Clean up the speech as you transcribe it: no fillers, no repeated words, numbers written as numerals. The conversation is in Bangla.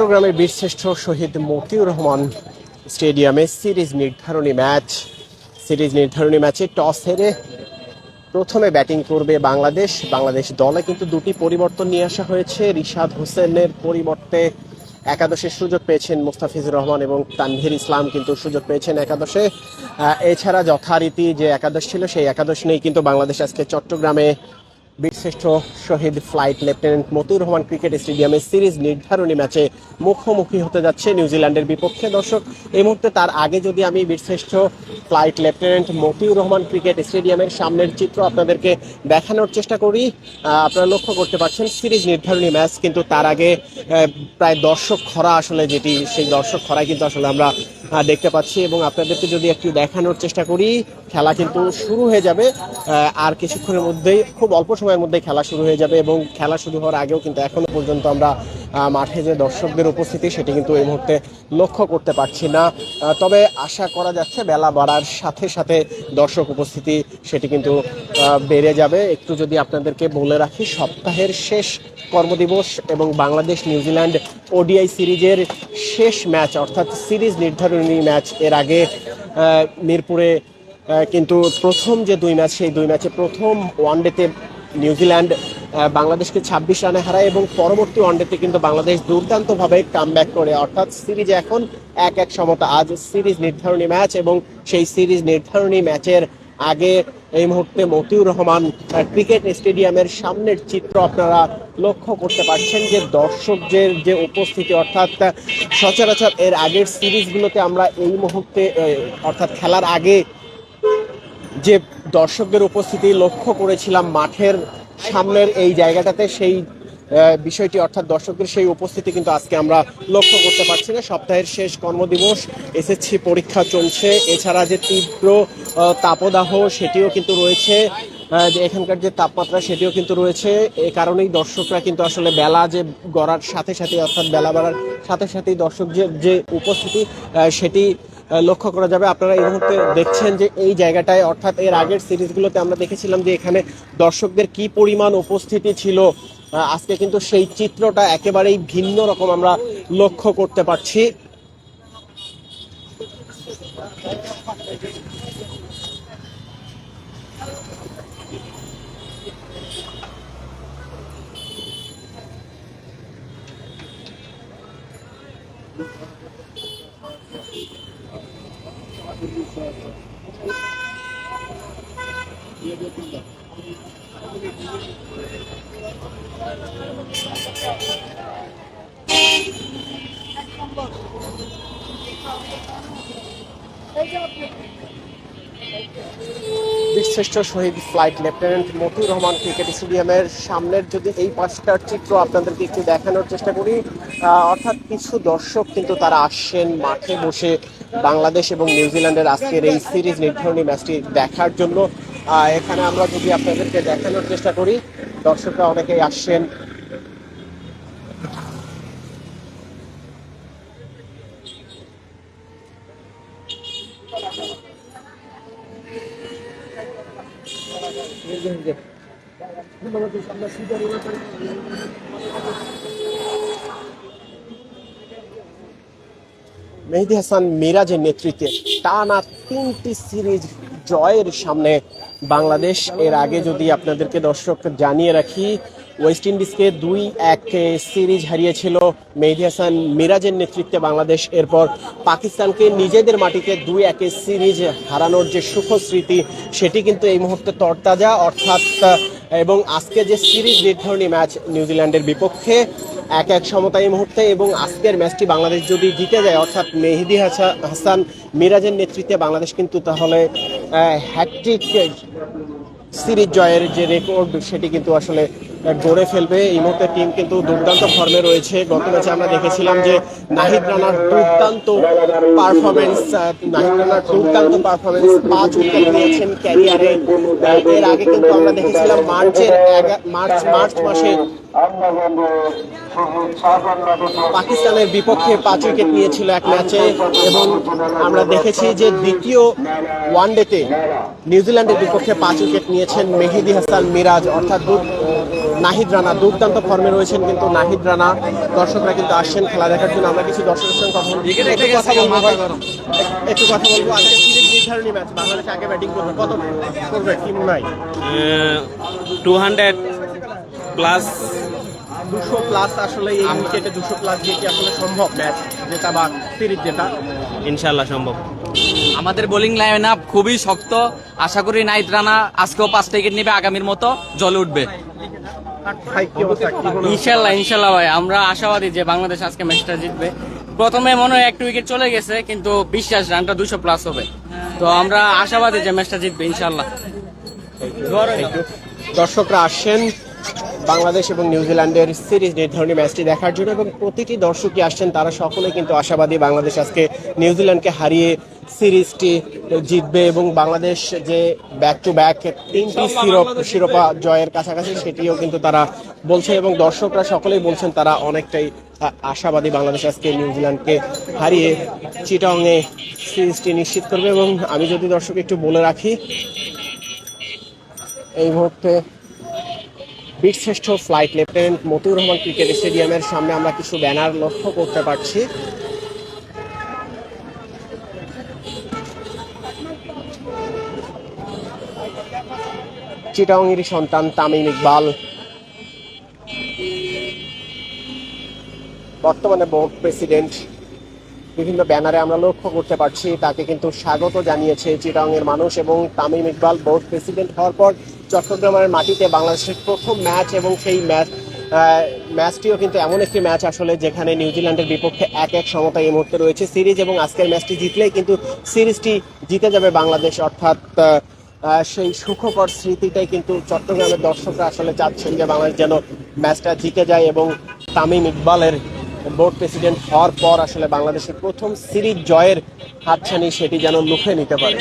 চট্টগ্রামের বীরশ্রেষ্ঠ শহীদ মতিউর রহমান স্টেডিয়ামে সিরিজ নির্ধারণী ম্যাচে টস হেরে প্রথমে ব্যাটিং করবে বাংলাদেশ দলে কিন্তু দুটি পরিবর্তন নিয়ে আসা হয়েছে। রিশাদ হোসেনের পরিবর্তে একাদশে সুযোগ পেয়েছেন মুস্তাফিজুর রহমান এবং তানভীর ইসলাম কিন্তু সুযোগ পেয়েছেন একাদশে। এছাড়া যথারীতি যে একাদশ ছিল সেই একাদশ নেই কিন্তু বাংলাদেশ আজকে চট্টগ্রামে বীরশ্রেষ্ঠ শহীদ flight lieutenant Motiur Rahman cricket স্টেডিয়ামে সিরিজ নির্ধারণী ম্যাচে মুখোমুখি হতে যাচ্ছে নিউজিল্যান্ডের বিপক্ষে। দর্শক, এই মুহূর্তে তার আগে যদি আমি বীরশ্রেষ্ঠ flight lieutenant Motiur Rahman cricket স্টেডিয়ামের সামনের চিত্র আপনাদেরকে দেখানোর চেষ্টা করি, আপনারা লক্ষ্য করতে পারছেন সিরিজ নির্ধারণী ম্যাচ কিন্তু তার আগে প্রায় দর্শক খরা সেই দর্শক খরায় কিন্তু আসলে আমরা দেখতে পাচ্ছি এবং আপনাদেরকে যদি একটু দেখানোর চেষ্টা করি, খেলা কিন্তু শুরু হয়ে যাবে আর কিছুক্ষণের মধ্যেই, খুব অল্প সময়ের মধ্যে খেলা শুরু হয়ে যাবে এবং খেলা শুরু হওয়ার আগেও কিন্তু এখনো পর্যন্ত আমরা মাঠে যে দর্শকদের উপস্থিতি সেটি কিন্তু এই মুহূর্তে লক্ষ্য করতে পারছি না। তবে আশা করা যাচ্ছে বেলা বাড়ার সাথে সাথে দর্শক উপস্থিতি সেটি কিন্তু বেড়ে যাবে। একটু যদি আপনাদেরকে বলে রাখি, সপ্তাহের শেষ কর্মদিবস এবং বাংলাদেশ নিউজিল্যান্ড ওডিআই সিরিজের শেষ ম্যাচ অর্থাৎ সিরিজ নির্ধারণী ম্যাচ এর আগে মিরপুরে কিন্তু প্রথম যে দুই ম্যাচ, সেই দুই ম্যাচে প্রথম ওয়ানডেতে নিউজিল্যান্ড বাংলাদেশকে 26 রানে হারায় এবং পরবর্তী ওয়ানডেতে কিন্তু বাংলাদেশ দুর্দান্তভাবে কামব্যাক করে, অর্থাৎ সিরিজে এখন 1-1 সমতা। আজ সিরিজ নির্ধারণী ম্যাচ এবং সেই সিরিজ নির্ধারণী ম্যাচের আগে এই মুহূর্তে মতিউর রহমান ক্রিকেট স্টেডিয়ামের সামনের চিত্র আপনারা লক্ষ্য করতে পারছেন যে দর্শকদের যে উপস্থিতি, অর্থাৎ সচরাচর এর আগের সিরিজগুলোতে আমরা এই মুহূর্তে অর্থাৎ খেলার আগে যে দর্শকদের উপস্থিতি লক্ষ্য করেছিলাম মাঠের সামনের এই জায়গাটাতে, সেই বিষয়টি অর্থাৎ দর্শকদের সেই উপস্থিতি কিন্তু আজকে আমরা লক্ষ্য করতে পারছি না। সপ্তাহের শেষ কর্মদিবস, এসএসসি পরীক্ষা চলছে, এছাড়া যে তীব্র তাপদাহ সেটিও কিন্তু রয়েছে, যে এখানকার যে তাপমাত্রা সেটিও কিন্তু রয়েছে। এই কারণেই দর্শকরা কিন্তু আসলে বেলা যে গড়ার সাথে সাথে অর্থাৎ বেলা বাড়ার সাথে সাথেই দর্শক যে উপস্থিতি সেটি লক্ষ্য করা যাবে। আপনারা এই মুহূর্তে দেখছেন যে এই জায়গাটায়, অর্থাৎ এর আগের সিরিজগুলোতে আমরা দেখেছিলাম যে এখানে দর্শকদের কি পরিমাণ উপস্থিতি ছিল, আজকে কিন্তু সেই চিত্রটা একেবারেই ভিন্ন রকম আমরা লক্ষ্য করতে পারছি। বীরশ্রেষ্ঠ শহীদ flight lieutenant Motiur Rahman cricket স্টেডিয়ামের সামনের যদি এই পাঁচটার চিত্র আপনাদেরকে একটু দেখানোর চেষ্টা করি, অর্থাৎ কিছু দর্শক কিন্তু তারা আসছেন মাঠে বসে বাংলাদেশ এবং নিউজিল্যান্ডের আজকের এই সিরিজ নির্ধারণী ম্যাচটি দেখার জন্য। এখানে আমরা যদি আপনাদেরকে দেখানোর চেষ্টা করি, দর্শকরা অনেকেই আসছেন। মেহেদী হাসান মিরাজের নেতৃত্বে টানা 3টি সিরিজ জয়ের সামনে বাংলাদেশ। এর আগে যদি আপনাদেরকে দর্শক জানিয়ে রাখি, ওয়েস্ট ইন্ডিজকে 2-1 সিরিজ হারিয়েছিল মেহেদী হাসান মিরাজের নেতৃত্বে বাংলাদেশ। এরপর পাকিস্তানকে নিজেদের মাটিতে 2-1 সিরিজ হারানোর যে সুখ স্মৃতি সেটি কিন্তু এই মুহূর্তে তরতাজা, অর্থাৎ এবং আজকে যে সিরিজ নির্ধারণী ম্যাচ নিউজিল্যান্ডের বিপক্ষে 1-1 সমতা এই মুহূর্তে, এবং আজকের ম্যাচটি বাংলাদেশ যদি জিতে যায় অর্থাৎ মেহেদী হাসান মিরাজের নেতৃত্বে বাংলাদেশ কিন্তু তাহলে হ্যাটট্রিক সিরিজ জয়ের যে রেকর্ড সেটি কিন্তু আসলে গড়ে ফেলবে। এই মুহূর্তে টিম কিন্তু দুর্দান্ত ফর্মে রয়েছে। গত ম্যাচে আমরা দেখেছিলাম যে নাহিদ রানার দুর্দান্ত পারফরমেন্স, 5 উইকেট নিয়েছেন ক্যারিয়ারে। এর আগে কিন্তু আমরা দেখেছিলাম মার্চ মাসে পাকিস্তানের বিপক্ষে 5 উইকেট নিয়েছিল এক ম্যাচে, এবং আমরা দেখেছি যে দ্বিতীয় ওয়ানডেতে নিউজিল্যান্ডের বিপক্ষে 5 উইকেট নিয়েছেন মেহেদী হাসান মিরাজ, অর্থাৎ নাহিদ রানা দুর্দান্ত ফর্মে রয়েছেন, কিন্তু নাহিদ রানা দর্শকরা কিন্তু আসছেন খেলা দেখার জন্য। আমরা কিছু দর্শকের সঙ্গে কথা বলবো, একটু কথা বলবো। আজকে সিরিজ নির্ধারণী ম্যাচ, বাংলাদেশ আগে ব্যাটিং করবে, কত করবে কি মনে হয়? 200 প্লাস। 200 প্লাস আসলে এই উইকেটে 200 প্লাস দিয়ে কি আসলে সম্ভব ম্যাচ জেতা বা সিরিজ জেতা? ইনশাল্লাহ সম্ভব। আমাদের বোলিং লাইন আপ খুবই শক্ত, আশা করি নাহিদ রানা আজকেও 5 উইকেট নেবে, আগামীর মতো জলে উঠবে ভাই কি অবস্থা, কি মনে হয়? ইনশাল্লাহ ভাই, আমরা আশাবাদী যে বাংলাদেশ আজকে ম্যাচটা জিতবে। প্রথমে মনে হয় 1 উইকেট চলে গেছে, কিন্তু বিশ্বাস রানটা 200 প্লাস হবে, তো আমরা আশাবাদী যে ম্যাচটা জিতবে ইনশাল্লাহ। দর্শকরা আসছেন বাংলাদেশ এবং নিউজিল্যান্ডের সিরিজ নির্ধারণী ম্যাচটি দেখার জন্য, এবং প্রতিটি দর্শকই আসছেন, তারা সকলে কিন্তু আশাবাদী বাংলাদেশ আজকে নিউজিল্যান্ডকে হারিয়ে সিরিজটি জিতবে এবং বাংলাদেশ যে ব্যাক টু ব্যাক 3টি শিরোপা জয়ের কাছাকাছি সেটিও কিন্তু তারা বলছে, এবং দর্শকরা সকলেই বলছেন তারা অনেকটাই আশাবাদী বাংলাদেশ আজকে নিউজিল্যান্ডকে হারিয়ে চিটাগংয়ে সিরিজটি নিশ্চিত করবে। এবং আমি যদি দর্শক একটু বলে রাখি, এই মুহূর্তে বীরশ্রেষ্ঠ flight lieutenant Motiur Rahman cricket স্টেডিয়ামের সামনে আমরা কিছু ব্যানার লক্ষ্য করতে পারছি। চিটাগংয়েরই সন্তান তামিম ইকবাল বর্তমানে বোর্ড প্রেসিডেন্ট, বিভিন্ন ব্যানারে আমরা লক্ষ্য করতে পারছি তাকে কিন্তু স্বাগত জানিয়েছে চিটাগংয়ের মানুষ। এবং তামিম ইকবাল বোর্ড প্রেসিডেন্ট হওয়ার পর চট্টগ্রামের মাটিতে বাংলাদেশের প্রথম ম্যাচ, এবং সেই ম্যাচটিও কিন্তু এমন একটি ম্যাচ আসলে যেখানে নিউজিল্যান্ডের বিপক্ষে 1-1 সমতা এই মুহূর্তে রয়েছে সিরিজ, এবং আজকের ম্যাচটি জিতলেই কিন্তু সিরিজটি জিতে যাবে বাংলাদেশ। অর্থাৎ সেই সুখকর স্মৃতিটাই কিন্তু চট্টগ্রামের দর্শকরা আসলে চাচ্ছেন যে বাংলাদেশ যেন ম্যাচটা জিতে যায়, এবং তামিম ইকবালের বোর্ড প্রেসিডেন্ট হওয়ার পর আসলে বাংলাদেশের প্রথম সিরিজ জয়ের হাতছানি সেটি যেন লুফে নিতে পারে।